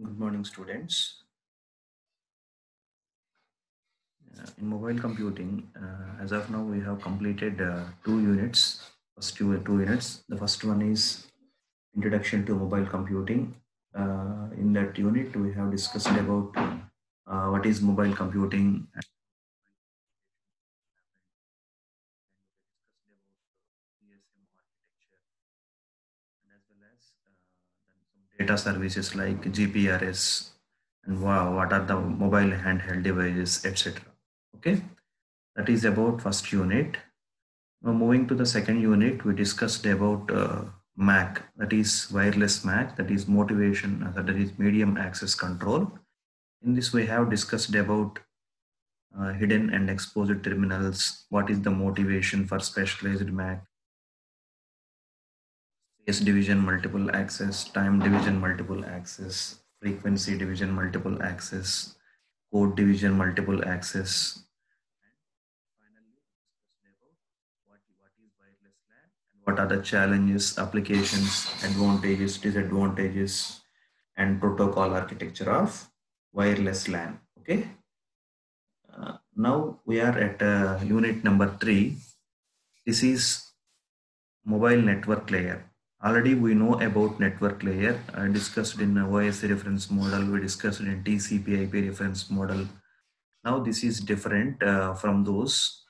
Good morning, students. In mobile computing, as of now, we have completed two units. First two units. The first one is Introduction to Mobile Computing. In that unit, we have discussed about what is mobile computing, and GSM architecture, and as well as then some data services like GPRS and what are the mobile handheld devices, etc. Okay, that is about first unit. Now moving to the second unit, we discussed about MAC, that is wireless MAC, that is motivation, that is medium access control. In this, we have discussed about hidden and exposed terminals, what is the motivation for specialized MAC, space division multiple access, time division multiple access, frequency division multiple access, code division multiple access. Finally, discussed about what is wireless LAN and what are the challenges, applications, advantages, disadvantages, and protocol architecture of wireless LAN. Okay. Now we are at unit number 3. This is mobile network layer. Already we know about network layer. Discussed in OSI reference model. We discussed in TCP/IP reference model. Now this is different from those.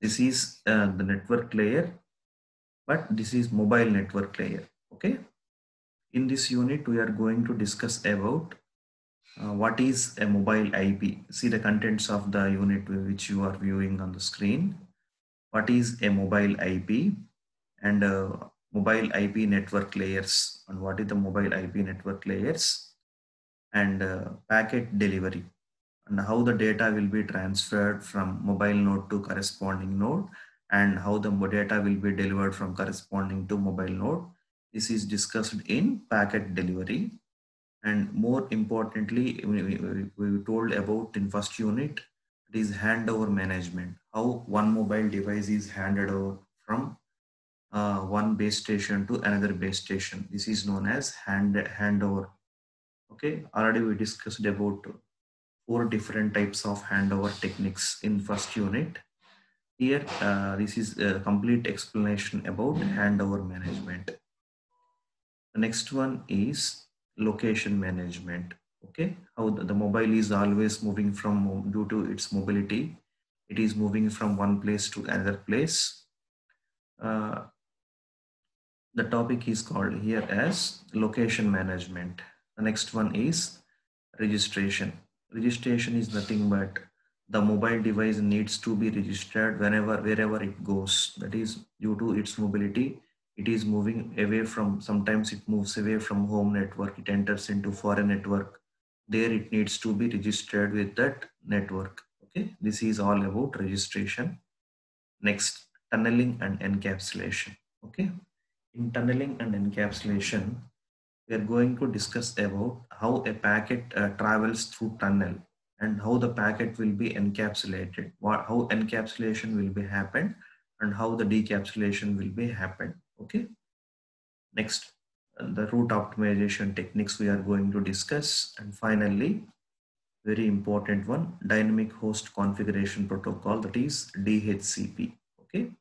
This is the network layer, but this is mobile network layer. Okay. In this unit, we are going to discuss about what is a mobile IP. See the contents of the unit which you are viewing on the screen. What is a mobile IP and mobile IP network layers, and what is the mobile IP network layers, and packet delivery, and how the data will be transferred from mobile node to corresponding node, and how the data will be delivered from corresponding to mobile node. This is discussed in packet delivery. And more importantly, we told about in first unit, it is handover management, how one mobile device is handed over from one base station to another base station. This is known as handover. Okay, already we discussed about 4 different types of handover techniques in first unit. Here, this is a complete explanation about handover management. The next one is location management. Okay, how the mobile is always moving from, due to its mobility, it is moving from one place to another place. Uh, the topic is called here as location management. The next one is registration. Registration is nothing but the mobile device needs to be registered wherever it goes. That is due to its mobility. It is moving away from, sometimes it moves away from home network, it enters into foreign network. There it needs to be registered with that network. Okay, this is all about registration. Next, tunneling and encapsulation. Okay, in tunneling and encapsulation, we are going to discuss about how a packet travels through tunnel and how the packet will be encapsulated, how encapsulation will be happened, and how the decapsulation will be happened. Okay. Next, the route optimization techniques we are going to discuss, and finally, very important one, dynamic host configuration protocol, that is DHCP. Okay.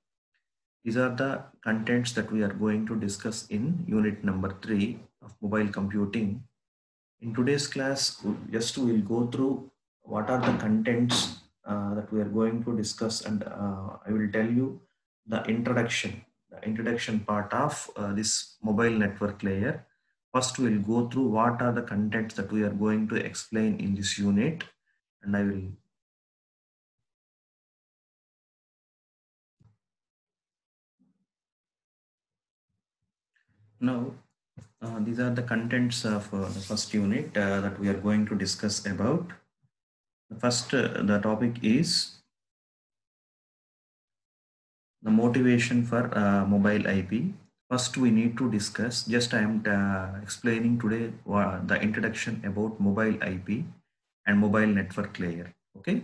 These are the contents that we are going to discuss in unit number 3 of mobile computing. In today's class, just we will go through what are the contents that we are going to discuss, and I will tell you the introduction part of this mobile network layer. First, we will go through what are the contents that we are going to explain in this unit, and I will. Now, these are the contents of the first unit that we are going to discuss about. The first, the topic is the motivation for mobile IP. First, we need to discuss, just I am explaining today the introduction about mobile IP and mobile network layer. Okay.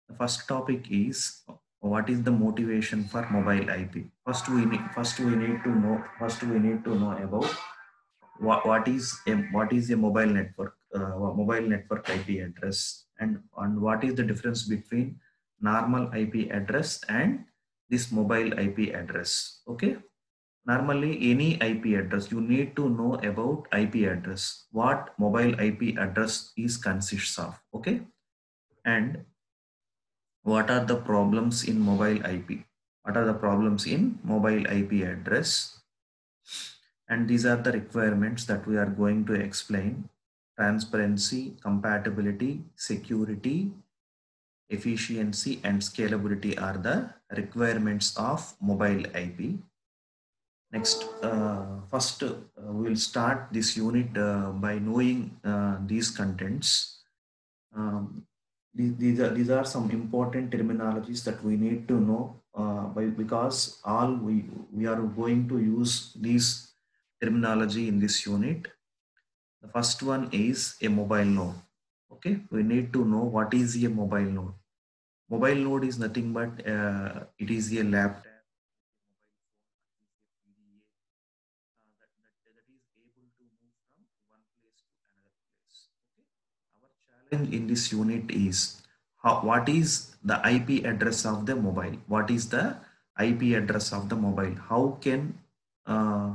The first topic is what is the motivation for mobile IP. First we need to know about what is a mobile network. mobile network IP address, and what is the difference between normal IP address and this mobile IP address. Okay. Normally, any IP address, you need to know about IP address, what mobile IP address is consists of. Okay. And what are the problems in mobile IP? What are the problems in mobile IP address? And these are the requirements that we are going to explain: transparency, compatibility, security, efficiency, and scalability are the requirements of mobile IP. Next, first we'll start this unit by knowing these contents. Um, these are some important terminologies that we need to know because we are going to use these terminology in this unit. The first one is a mobile node. Okay, we need to know what is a mobile node. Mobile node is nothing but it is a laptop, that is able to move from one place to another place. Okay. Our challenge in this unit is what is the IP address of the mobile? What is the IP address of the mobile? How can uh,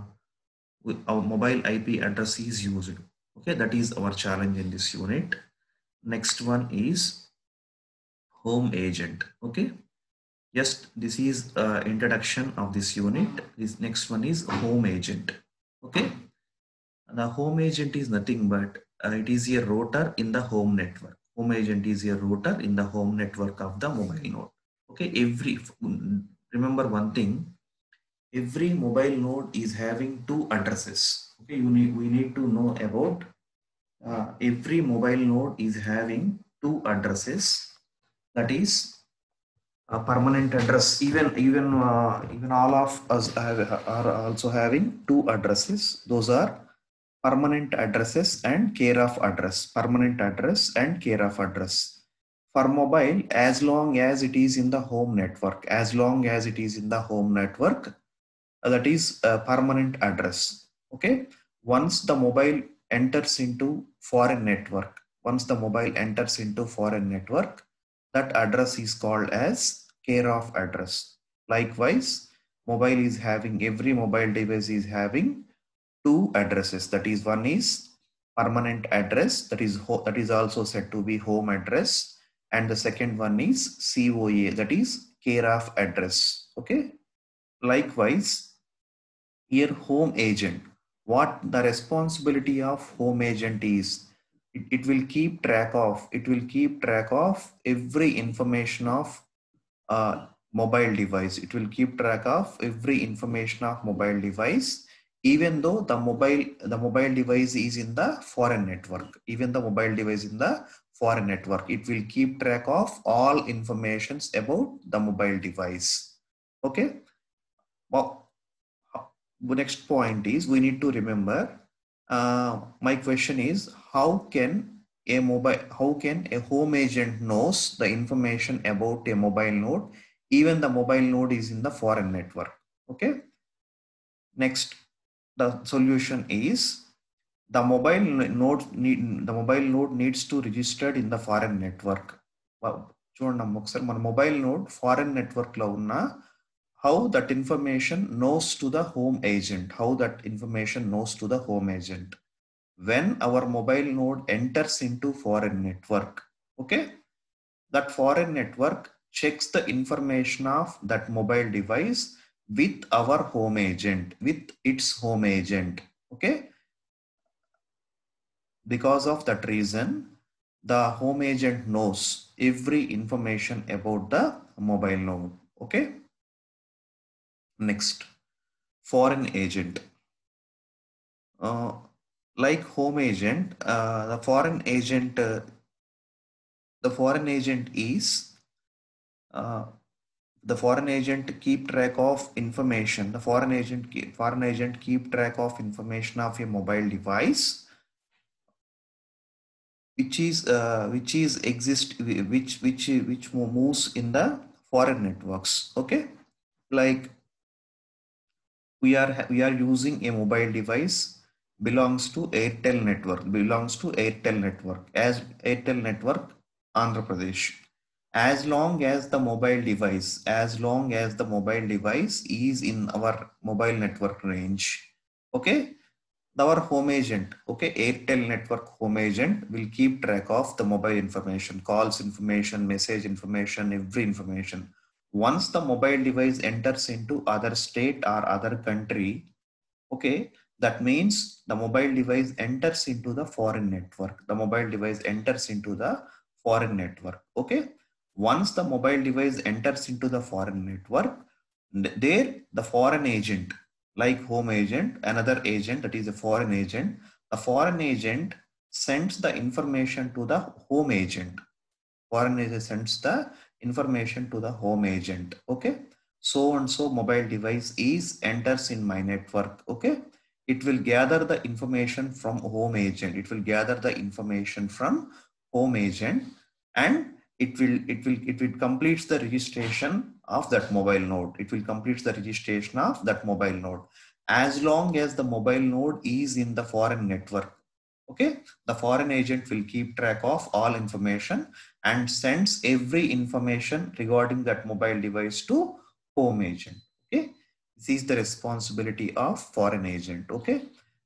our mobile IP address is used? Okay, that is our challenge in this unit. Next one is home agent. Okay, just this is introduction of this unit. This next one is home agent. Okay, the home agent is nothing but it is a router in the home network. Home agent is a router in the home network of the mobile node. Okay, remember one thing, every mobile node is having two addresses. Okay, we need to know about every mobile node is having two addresses. That is a permanent address. Even all of us are also having two addresses. Those are permanent addresses and care of address. Permanent address and care of address. For mobile, as long as it is in the home network, as long as it is in the home network, that is a permanent address. Okay. Once the mobile enters into foreign network, once the mobile enters into foreign network, that address is called as care of address. Likewise, every mobile device is having two addresses. That is, one is permanent address, that is also said to be home address, and the second one is COA, that is care of address. Okay. Likewise, here home agent, what the responsibility of home agent is, it will keep track of every information of mobile device. It will keep track of every information of mobile device, even though the mobile device is in the foreign network. Even the mobile device in the foreign network, it will keep track of all informations about the mobile device. Okay. Well, the next point is we need to remember. My question is, how can a home agent knows the information about a mobile node, even the mobile node is in the foreign network? Okay. Next, the solution is the mobile node needs to register in the foreign network. చూడండి ఒకసారి మన mobile node foreign network లో ఉన్న how that information knows to the home agent, when our mobile node enters into foreign network. Okay, that foreign network checks the information of that mobile device with our home agent, with its home agent. Okay, because of that reason, the home agent knows every information about the mobile node. Okay. Next, foreign agent. Like home agent, the foreign agent is the foreign agent keep track of information. The foreign agent keep track of information of a mobile device which moves in the foreign networks. Okay, like we are using a mobile device belongs to Airtel network as Airtel network Andhra Pradesh. As long as the mobile device is in our mobile network range, okay, our home agent, okay, Airtel network home agent will keep track of the mobile information, calls information, message information, every information. Once the mobile device enters into other state or other country, okay, that means the mobile device enters into the foreign network. The mobile device enters into the foreign network. Okay. Once the mobile device enters into the foreign network, there the foreign agent, like home agent, another agent that is a foreign agent, the foreign agent sends the information to the home agent. Foreign agent sends the information to the home agent. Okay. So and so mobile device is enters in my network. Okay. It will gather the information from home agent. It will gather the information from home agent, and it will complete the registration of that mobile node. It will complete the registration of that mobile node. As long as the mobile node is in the foreign network, okay, the foreign agent will keep track of all information and sends every information regarding that mobile device to home agent. Okay, this is the responsibility of foreign agent. Okay,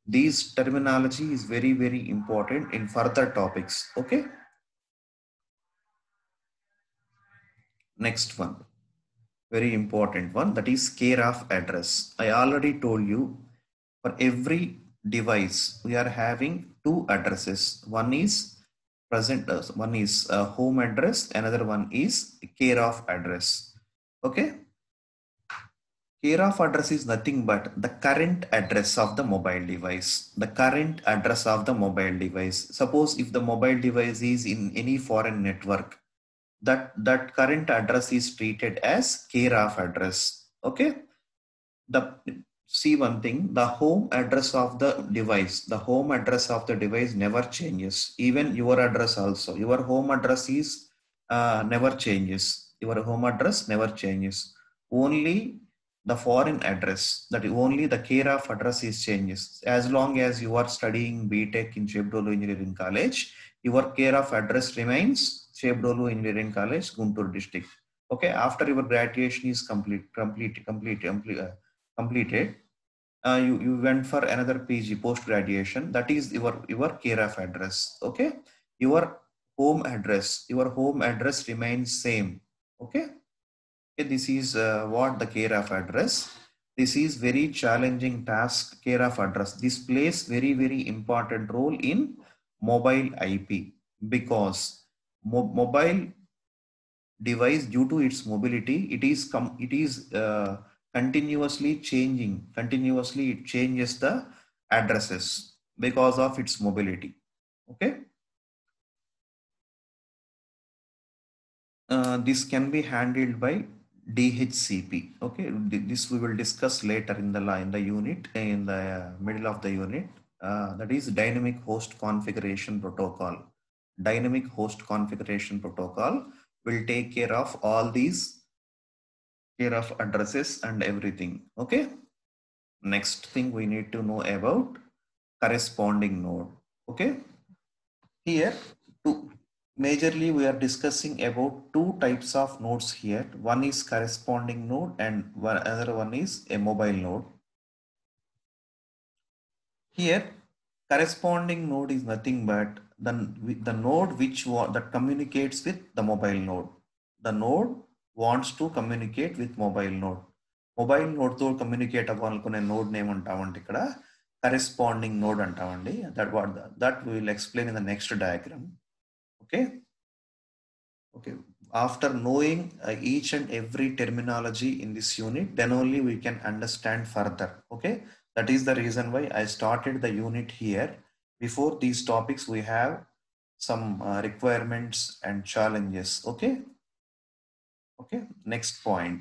these terminology is very, very important in further topics. Okay, next one, very important one, that is care of address. I already told you, for every device we are having two addresses. One is one is home address, another one is care of address. Okay, care of address is nothing but the current address of the mobile device. The current address of the mobile device. Suppose if the mobile device is in any foreign network, that current address is treated as care of address. Okay, the see one thing, the home address of the device never changes. Even your address also, your home address is never changes. Your home address never changes. Only the foreign address, that only the care of address is changes. As long as you are studying BTech in Shebdolu Engineering College, your care of address remains Shebdolu Engineering College, Guntur district. Okay, after your graduation is completed, you went for another PG post graduation. That is your care of address. Okay, your home address remains same. Okay, okay, this is what the care of address. This is very challenging task. Care of address, this plays very, very important role in mobile IP, because mobile device, due to its mobility, it is continuously it changes the addresses because of its mobility. Okay, this can be handled by DHCP. Okay, this we will discuss later in the unit, in the middle of the unit. That is dynamic host configuration protocol. Dynamic host configuration protocol will take care of all these care of addresses and everything. Okay, next thing we need to know about corresponding node. Okay, here majorly we are discussing about two types of nodes here. One is corresponding node and another one is a mobile node. Here corresponding node is nothing but the node that communicates with the mobile node. The node wants to communicate with mobile node. Mobile node తో communicate అవ్వాలనుకునే node name అంటామంటే ఇక్కడ corresponding node అంటామండి. That we will explain in the next diagram. Okay, okay, after knowing each and every terminology in this unit, then only we can understand further. Okay, that is the reason why I started the unit here. Before these topics we have some requirements and challenges. Okay, okay, next point.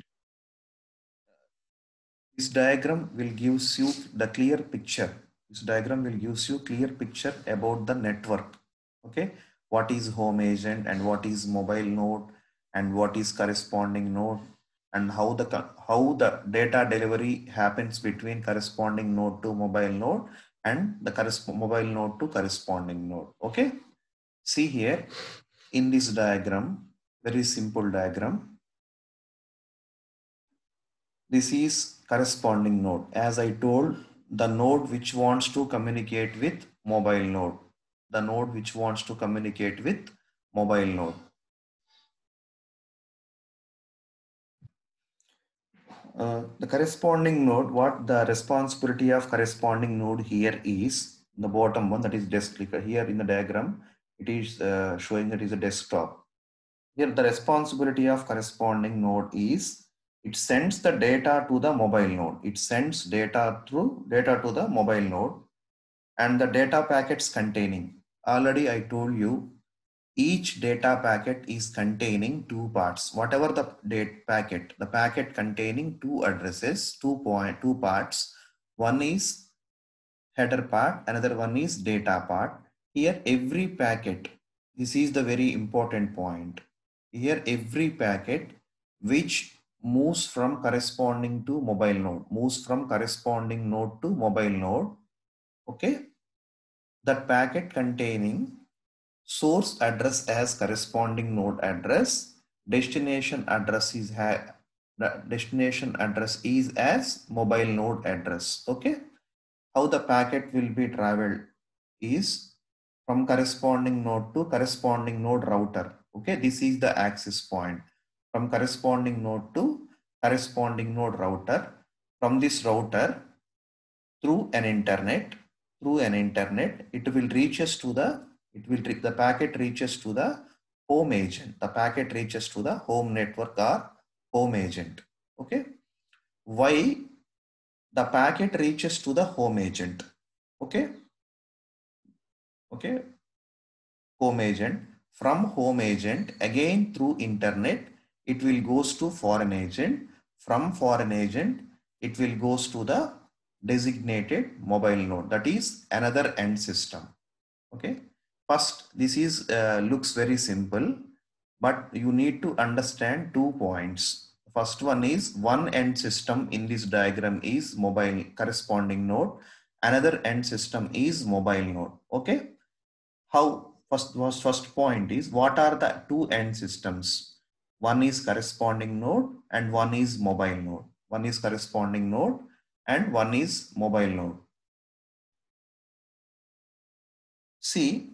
This diagram will give you the clear picture. This diagram will give you clear picture about the network. Okay, what is home agent and what is mobile node and what is corresponding node, and how the data delivery happens between corresponding node to mobile node, and the mobile node to corresponding node. Okay. See here in this diagram, very simple diagram. This is corresponding node. As I told, the node which wants to communicate with mobile node. The node which wants to communicate with mobile node. The corresponding node, what the responsibility of corresponding node here is, the bottom one, that is desk clicker. Here in the diagram, it is showing that is a desktop. Here the responsibility of corresponding node is, it sends the data to the mobile node. It sends data to the mobile node, and the data packets containing. Already I told you, each data packet is containing two parts. Whatever the the packet containing two addresses, two parts. One is header part, another one is data part. Here every packet, this is the very important point. Here every packet which moves from corresponding to mobile node, moves from corresponding node to mobile node. Okay, that packet containing source address as corresponding node address, destination address is as mobile node address. Okay, how the packet will be traveled is from corresponding node to corresponding node router. Okay, this is the access point from corresponding node to corresponding node router. From this router, through an internet, it will reaches to the packet reaches to the home agent. The packet reaches to the home network or home agent. Okay, why the packet reaches to the home agent? Okay, home agent. From home agent, again through internet, it will goes to foreign agent. From foreign agent, it will goes to the designated mobile node, that is another end system. Okay, first this is looks very simple, but you need to understand 2 points. First one is, one end system in this diagram is mobile corresponding node, another end system is mobile node. Okay, how first point is, what are the two end systems? One is corresponding node and one is mobile node. One is corresponding node and one is mobile node. See,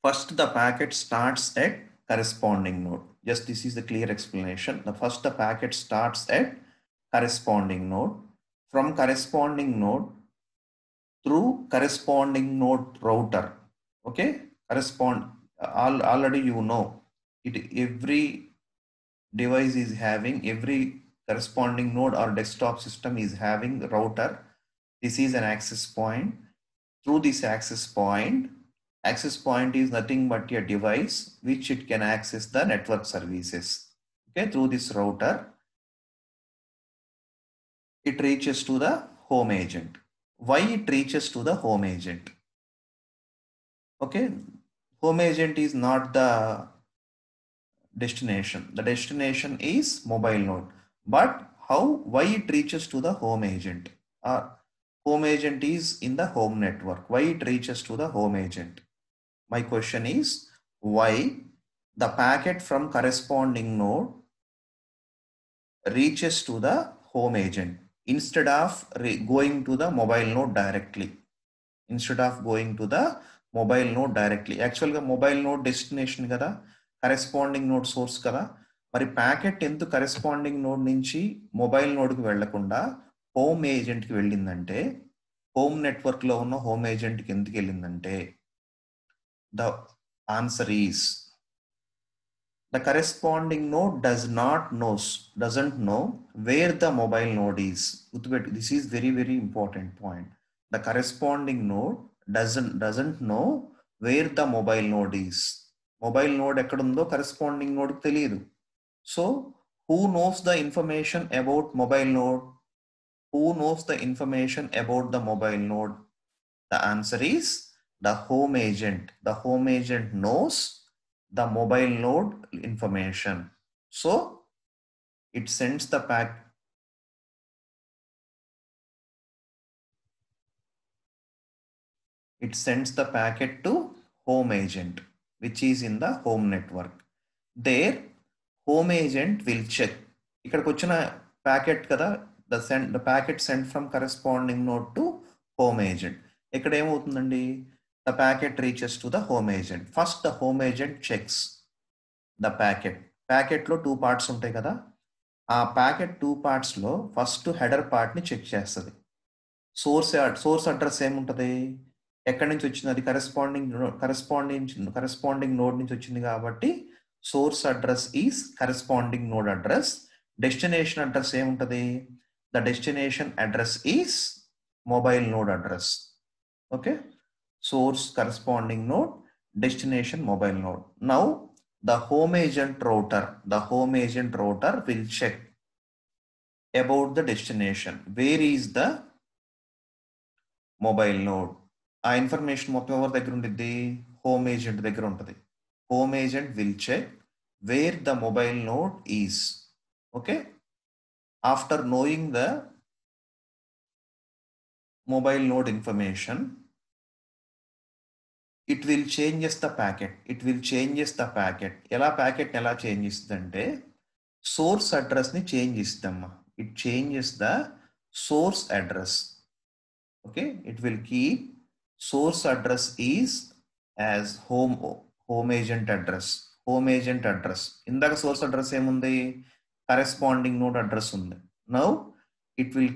first the packet starts at corresponding node. Just this is the clear explanation. The packet starts at corresponding node. From corresponding node through corresponding node router. Okay, already you know it, every device is having, every corresponding node or desktop system is having the router. This is an access point. Through this access point is nothing but a device which it can access the network services. Okay, through this router, it reaches to the home agent. Why it reaches to the home agent? Okay, home agent is not the destination. The destination is mobile node. But why it reaches to the home agent? Home agent is in the home network. Why it reaches to the home agent? My question is, why the packet from corresponding node reaches to the home agent instead of going to the mobile node directly? Instead of going to the mobile node directly. Actually, mobile node destination kada, corresponding node source kada. మరి packet ఎందుకు corresponding node నుంచి mobile నోడ్కి వెళ్లకుండా home ఏజెంట్కి వెళ్ళిందంటే, home నెట్వర్క్లో ఉన్న home ఏజెంట్కి ఎందుకు వెళ్ళిందంటే, the answer is, the corresponding node doesn't know where the mobile node is. This is very important point. The corresponding node doesn't know where the mobile node is. Mobile node ekkadundo corresponding node teliyadu. So who knows the information about mobile node? Who knows the information about the mobile node? The answer is the home agent. The home agent knows the mobile node information. So it sends the it sends the packet to home agent, which is in the home network. There, home agent will check. ఇక్కడికి వచ్చిన packet కదా, the packet sent from corresponding node to home agent. ఇక్కడ ఏమవుతుందండి, the packet reaches to the home agent. First the home agent checks the packet. ప్యాకెట్లో 2 parts ఉంటాయి కదా, ఆ packet 2 partsలో first header పార్ట్ని చెక్ చేస్తుంది. సోర్స్ అడ్రస్ ఏముంటుంది, ఎక్కడి నుంచి వచ్చింది, అది కరెస్పాండింగ్ నోడ్ నుంచి వచ్చింది కాబట్టి source address is corresponding node address. Destination address ఏముంటుంది, the destination address is mobile node address. Okay, source corresponding node, destination mobile node. Now the home agent router will check about the destination. Where is the mobile node? ఆ information మొత్తం ఎవరి దగ్గర ఉంటుంది, home agent దగ్గర ఉంటుంది. Home agent will check where the mobile node is. Okay, after knowing the mobile node information, it will changes the packet. ఎలా packet ఎలా change ఇస్తుందంటే, సోర్స్ అడ్రస్ ని చేంజ్ ఇస్తుందమ్మా. It changes the source address. Okay, it will keep source address is as home agent address. ఇందాక source address ఏముంది, corresponding node address ఉంది. Now it will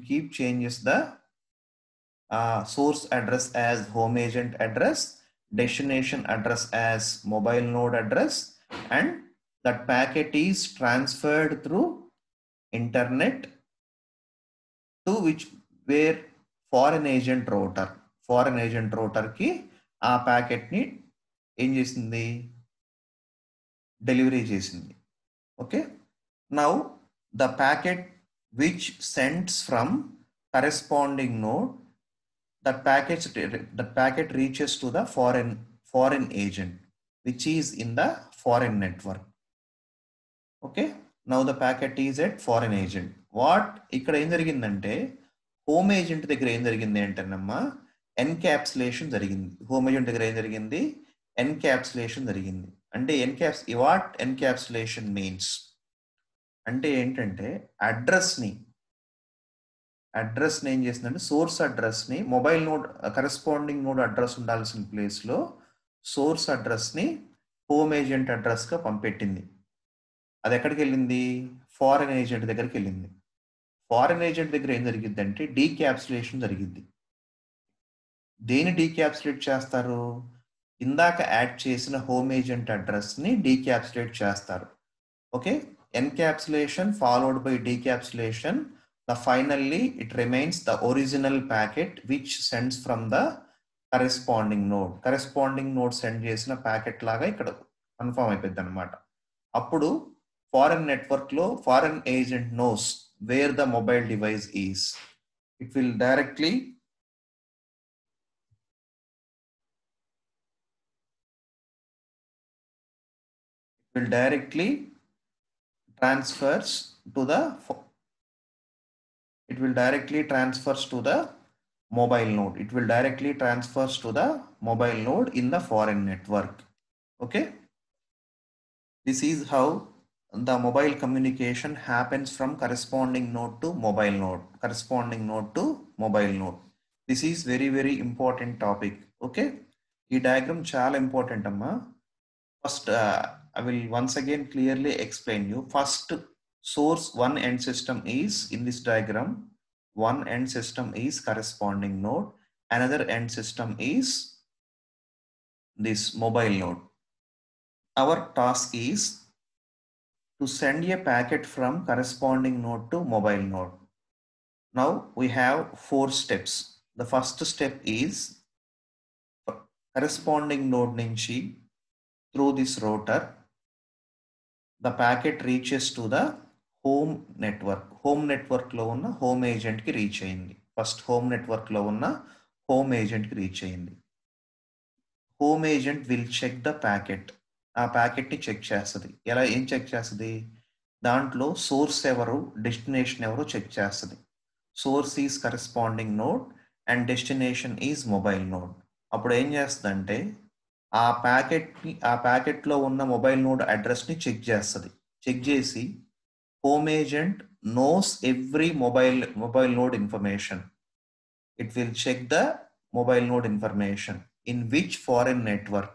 keep changes the source address as home agent address, destination address as mobile node address, and that packet is transferred through internet to where foreign agent router ki aa packet ni em chesindi, delivery chesindi. Okay, now the packet which sends from corresponding node, that packet reaches to the foreign agent which is in the foreign network. Okay, now the packet is at foreign agent. What ఇక్కడ ఏం జరిగిందంటే, home agent దగ్గర ఏం జరిగింది అంటేనమ్మా, encapsulation జరిగింది. Home agent దగ్గర ఏం జరిగింది, ఎన్క్యాప్సులేషన్ జరిగింది. అంటే వాట్ ఎన్క్యాప్సులేషన్ మీన్స్ అంటే ఏంటంటే, అడ్రస్ని ఏం చేస్తుందంటే, సోర్స్ అడ్రస్ని mobile node corresponding node address ఉండాల్సిన ప్లేస్లో సోర్స్ అడ్రస్ని హోమ్ ఏజెంట్ అడ్రస్గా పంపెట్టింది. అది ఎక్కడికి వెళ్ళింది, ఫారెన్ ఏజెంట్ దగ్గరికి వెళ్ళింది. ఫారెన్ ఏజెంట్ దగ్గర ఏం జరిగింది అంటే, డీక్యాప్సులేషన్ జరిగింది. దేని డీక్యాప్సులేట్ చేస్తారు, ఇందాక యాడ్ చేసిన హోమ్ ఏజెంట్ అడ్రస్ని డీక్యాప్సులేట్ చేస్తారు. Okay, encapsulation followed by decapsulation, finally it remains the original packet which sends from the corresponding node send చేసిన ప్యాకెట్ లాగా ఇక్కడ కన్ఫర్మ్ అయిపోయింది అనమాట. అప్పుడు ఫారెన్ నెట్వర్క్ లో foreign agent nose wear the mobile device is. It will directly transfers to the mobile node. In the foreign network. Okay, this is how the mobile communication happens from corresponding node to mobile node. This is very very important topic. Okay, ఈ diagram చాలా important amma. First I will once again clearly explain you. First, source one end system is in this diagram. One end system is corresponding node. Another end system is this mobile node. Our task is to send a packet from corresponding node to mobile node. Now we have 4 steps. The first step is corresponding node nunchi through this router the packet reaches to the home network లో ఉన్న home agent కి reach అయింది. First home network లో ఉన్న home agent కి reach అయింది. home agent will check the packet. ఆ packet ని చెక్ చేస్తుంది. ఎలా ఏం చెక్ చేస్తుంది, దాంట్లో సోర్స్ ఎవరు డెస్టినేషన్ ఎవరు చెక్ చేస్తుంది. Source is corresponding node and destination is mobile node. అప్పుడు ఏం చేస్తుందంటే ఆ ప్యాకెట్లో ఉన్న మొబైల్ నోడ్ అడ్రస్ని చెక్ చేస్తుంది. చెక్ చేసి home agent knows every mobile node information. It will check the mobile node information in which foreign network,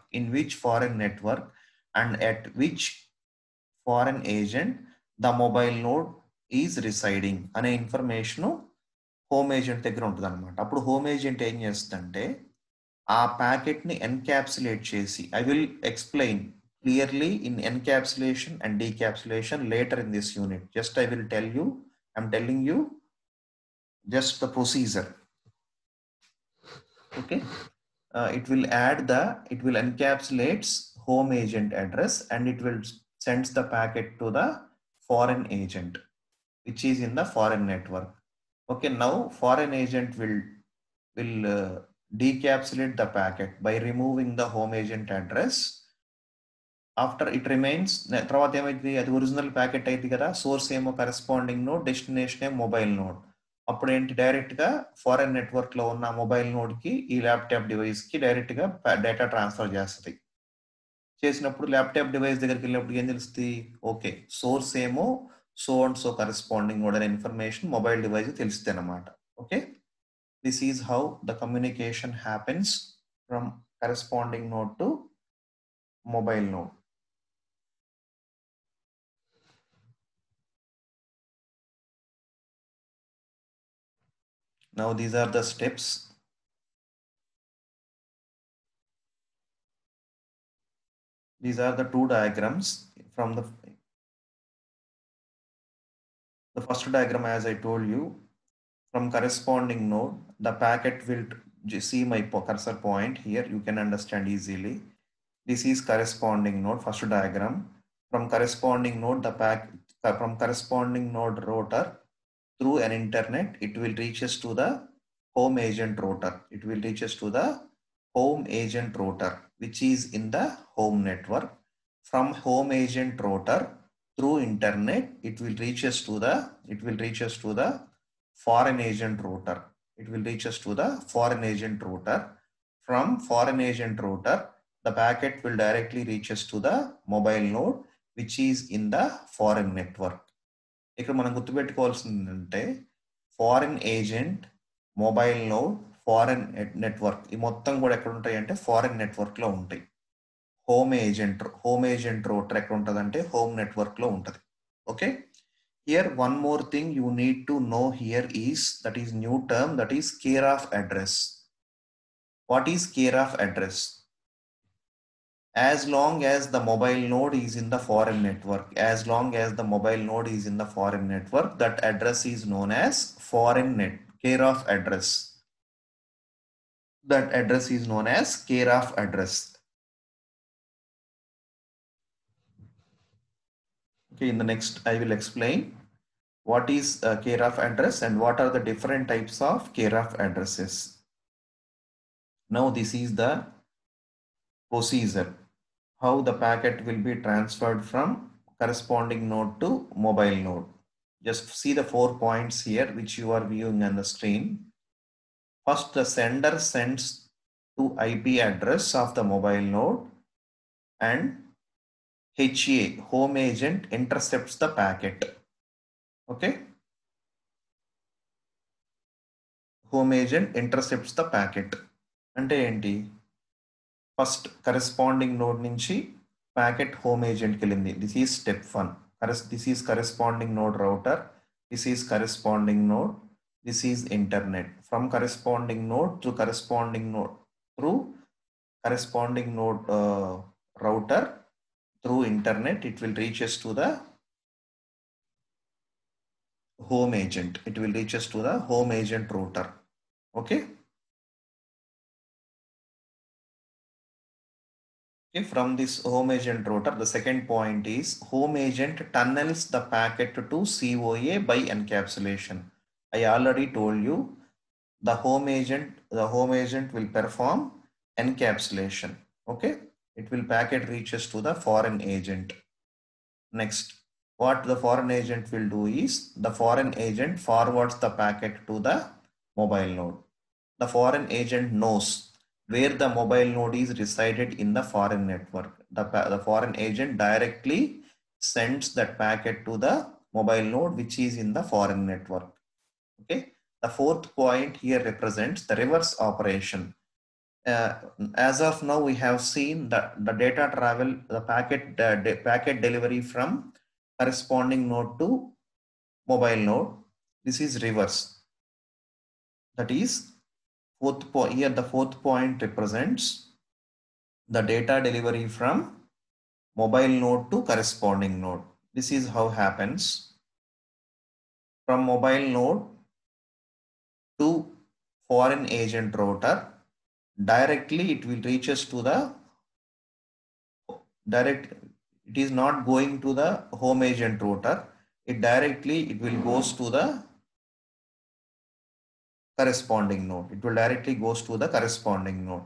and at which foreign agent the mobile node is residing అనే information home agent దగ్గర ఉంటుంది అనమాట. అప్పుడు home agent ఏం చేస్తుందంటే ఆ ప్యాకెట్ని encapsulate చేసి, I will explain clearly in encapsulation and decapsulation later in this unit. Just I will tell you, I'm telling you just the procedure. Okay. It will encapsulates home agent address and it will sends the packet to the foreign agent which is in the foreign network. Okay, now foreign agent will decapsulate the packet by removing the home agent address. After it remains, తర్వాత ఏమైంది, అది original packet అయింది కదా, source ఏమో corresponding node, destination ఏమో mobile node. అప్పుడు ఏంటి, direct గా ఫారెన్ నెట్వర్క్ లో ఉన్న మొబైల్ నోడ్ కి ఈ ల్యాప్టాప్ డివైస్ కి డైరెక్ట్ గా డేటా ట్రాన్స్ఫర్ చేస్తుంది. చేసినప్పుడు ల్యాప్టాప్ డివైస్ దగ్గరికి వెళ్ళినప్పుడు ఏం తెలుస్తుంది, ఓకే సోర్స్ ఏమో so and so corresponding node అనే ఇన్ఫర్మేషన్ మొబైల్ డివైస్ తెలుస్తుంది అన్నమాట. Okay, this is how the communication happens from corresponding node to mobile node. Now these are the steps. These are the two diagrams from the first diagram. As I told you, from corresponding node, the packet will see my cursor point here. You can understand easily. This is corresponding node, first diagram. From corresponding node, from corresponding node router through an internet, it will reaches to the home agent router. It will reaches to the home agent router, which is in the home network. From home agent router through internet, it will reaches to the foreign agent router. It will reaches to the foreign agent router. From foreign agent router, the packet will directly reaches to the mobile node, which is in the foreign network. ఇక్కడ మనం గుర్తుపెట్టుకోవాల్సింది ఏంటంటే foreign agent, mobile node, foreign network ఈ మొత్తం కూడా ఎక్కడ ఉంటాయి అంటే ఫారెన్ నెట్వర్క్ లో ఉంటాయి. హోమ్ ఏజెంట్ రూటర్ ఎక్కడ ఉంటుంది అంటే హోమ్ నెట్వర్క్ లో ఉంటుంది. Okay, here one more thing you need to know here is, that is new term, that is care of address. What is care of address? As long as the mobile node is in the foreign network, that address is known as foreign net, care of address. That address is known as care of address. Okay, in the next I will explain what is care of address and what are the different types of care of addresses. Now this is the procedure, how the packet will be transferred from corresponding node to mobile node. Just see the 4 points here which you are viewing on the screen. First, the sender sends to IP address of the mobile node and HA, home agent, intercepts the packet. Okay, home agent intercepts the packet. అంటే ఏంటి, first corresponding node నుంచి packet home ఏజెంట్కి వెళ్ళింది. This is step 1. This is corresponding node router, this is corresponding node, this is internet. From corresponding node to corresponding node router through internet, it will reaches to the home agent. Router. Okay. From this home agent router, the second point is home agent tunnels the packet to COA by encapsulation. I already told you the home agent will perform encapsulation. Okay, it will packet reaches to the foreign agent. Next, what the foreign agent will do is the foreign agent forwards the packet to the mobile node. the foreign agent knows where the mobile node is resided in the foreign network. The foreign agent directly sends that packet to the mobile node which is in the foreign network. Okay. The fourth point here represents the reverse operation. As of now, we have seen that the data travel, the packet delivery from corresponding node to mobile node. This is reverse. That is fourth point. Here the fourth point represents the data delivery from mobile node to corresponding node. This is how happens. From mobile node to foreign agent router, directly it will reaches to the it is not going to the home agent router. It will goes to the corresponding node. It will directly goes to the corresponding node.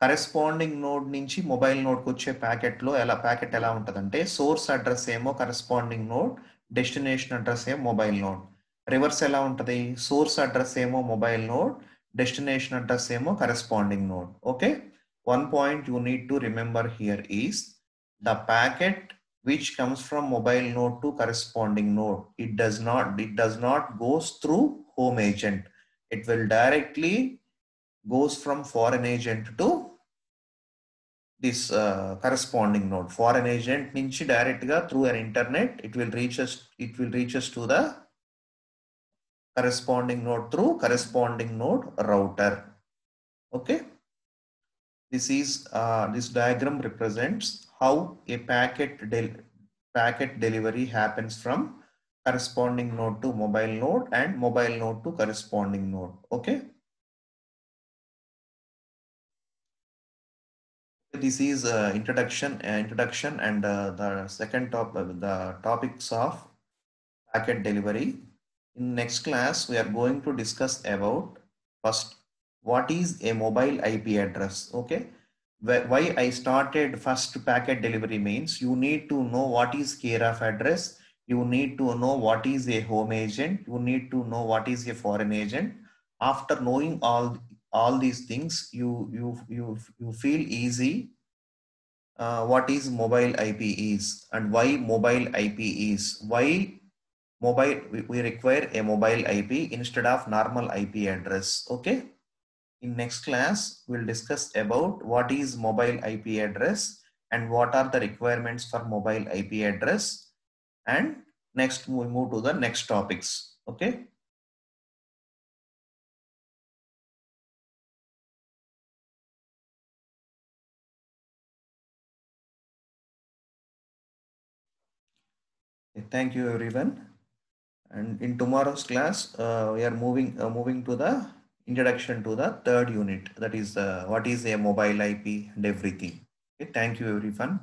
Corresponding node నుంచి mobile నోడ్కి వచ్చే packet ఎలా ఉంటుందంటే source address ఏమో corresponding node, destination address ఏమో mobile node. Reverse ఎలా ఉంటుంది? Source address ఏమో మొబైల్ నోడ్, డెస్టినేషన్ అడ్రస్ ఏమో corresponding node. Okay, one point you need to remember here is the packet which comes from mobile node to corresponding node, it does not goes through home agent. It will directly goes from foreign agent to this corresponding node. Foreign agent nunchi direct ga through an internet it will reach us to the corresponding node through corresponding node router. Okay, this diagram represents how a packet delivery happens from corresponding node to mobile node and mobile node to corresponding node. Okay, this is introduction and the second the topics of packet delivery. In next class we are going to discuss about first what is a mobile IP address. Okay, why I started first packet delivery means you need to know what is care of address, you need to know what is a home agent, you need to know what is a foreign agent. After knowing all these things, you feel easy what is mobile IP is and why mobile IP is, why we require a mobile IP instead of normal IP address. Okay, in next class we'll discuss about what is mobile IP address and what are the requirements for mobile IP address, and next we move to the next topics. Okay. Thank you everyone. And in tomorrow's class, we are moving to the introduction to the third unit. That is what is a mobile IP and everything. Okay, thank you everyone.